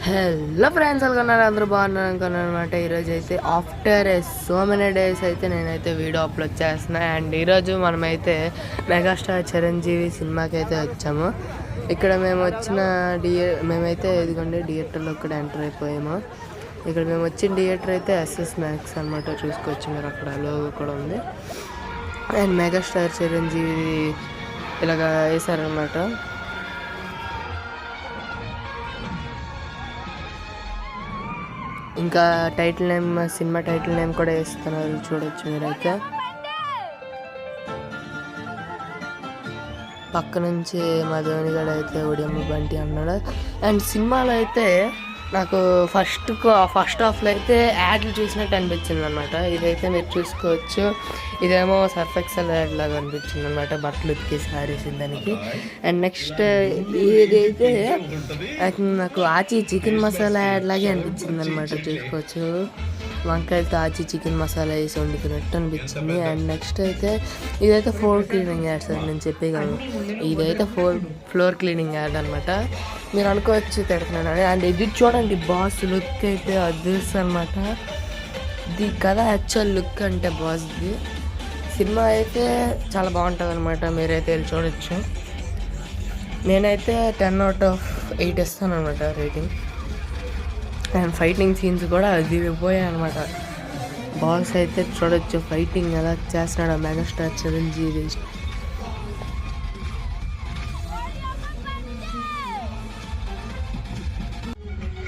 Hello friends, అనుకున్నారు అందరూ బాగున్నారు అనుకున్నారు అనమాట. ఈరోజు అయితే ఆఫ్టర్ సో మెనీ డేస్ అయితే నేనైతే వీడియో అప్లోడ్ చేస్తున్నాను. అండ్ ఈరోజు మనమైతే మెగాస్టార్ చిరంజీవి సినిమాకి అయితే వచ్చాము. ఇక్కడ మేము వచ్చిన మేమైతే ఇదిగోండి థియేటర్లో కూడా ఎంటర్ అయిపోయాము. ఇక్కడ మేము వచ్చిన థియేటర్ అయితే ఎస్ఎస్ మ్యాక్స్ అనమాట. చూసుకోవచ్చు మీరు, అక్కడ లోగో కూడా ఉంది. అండ్ మెగాస్టార్ చిరంజీవి ఇలాగా వేశారనమాట. ఇంకా title name, cinema title name కూడా వేస్తున్నారు, చూడొచ్చు మీరైతే. పక్క నుంచి మా ధోని గడ అయితే ఒడియమ్మ బంటి అన్నాడు. అండ్ సినిమాలో అయితే నాకు ఫస్ట్ హాఫ్లో అయితే యాడ్లు చూసినట్టు అనిపించింది అనమాట. ఇదైతే మీరు చూసుకోవచ్చు. ఇదేమో సర్ఫ్ ఎక్సెల్ యాడ్ లాగా అనిపించింది అనమాట, బట్టలు ఉతికి శారీస్ దానికి. అండ్ నెక్స్ట్ ఇదైతే నాకు ఆచి చికెన్ మసాలా యాడ్ లాగే అనిపించింది అనమాట. చూసుకోవచ్చు, వంకాయలతో ఆచి చికెన్ మసాలా వేసి వండుకున్నట్టు అనిపించింది. అండ్ నెక్స్ట్ అయితే ఇదైతే ఫ్లోర్ క్లీనింగ్ యాడ్ సార్, నేను చెప్పేయగలను. ఇదైతే ఫ్లోర్ క్లీనింగ్ యాడ్ అనమాట. మీరు అనుకోవచ్చు తిడుతున్నాను అని. అండ్ ఇది చూడండి, బాస్ లుక్ అయితే అదృష్టం అనమాట. ఇది కదా యాక్చువల్ లుక్ అంటే బాస్ది. సినిమా అయితే చాలా బాగుంటుంది అనమాట, మీరైతే వెళ్ళి చూడొచ్చు. నేనైతే 10/8 ఇస్తాను అనమాట రేటింగ్. అండ్ ఫైటింగ్ సీన్స్ కూడా దిగిపోయాయి అనమాట. బాస్ అయితే చూడొచ్చు, ఫైటింగ్ ఎలా చేస్తున్నాడు మెగాస్టార్ చిరంజీవి.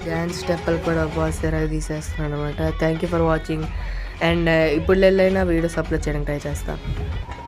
డ్యాన్స్ స్టెప్పులు కూడా బాస్ ఎరగ తీసేస్తున్నాడు అనమాట. Thank you for watching. And ఇప్పుడు వెళ్ళైనా వీడియోస్ అప్లోడ్ చేయడానికి ట్రై చేస్తాను.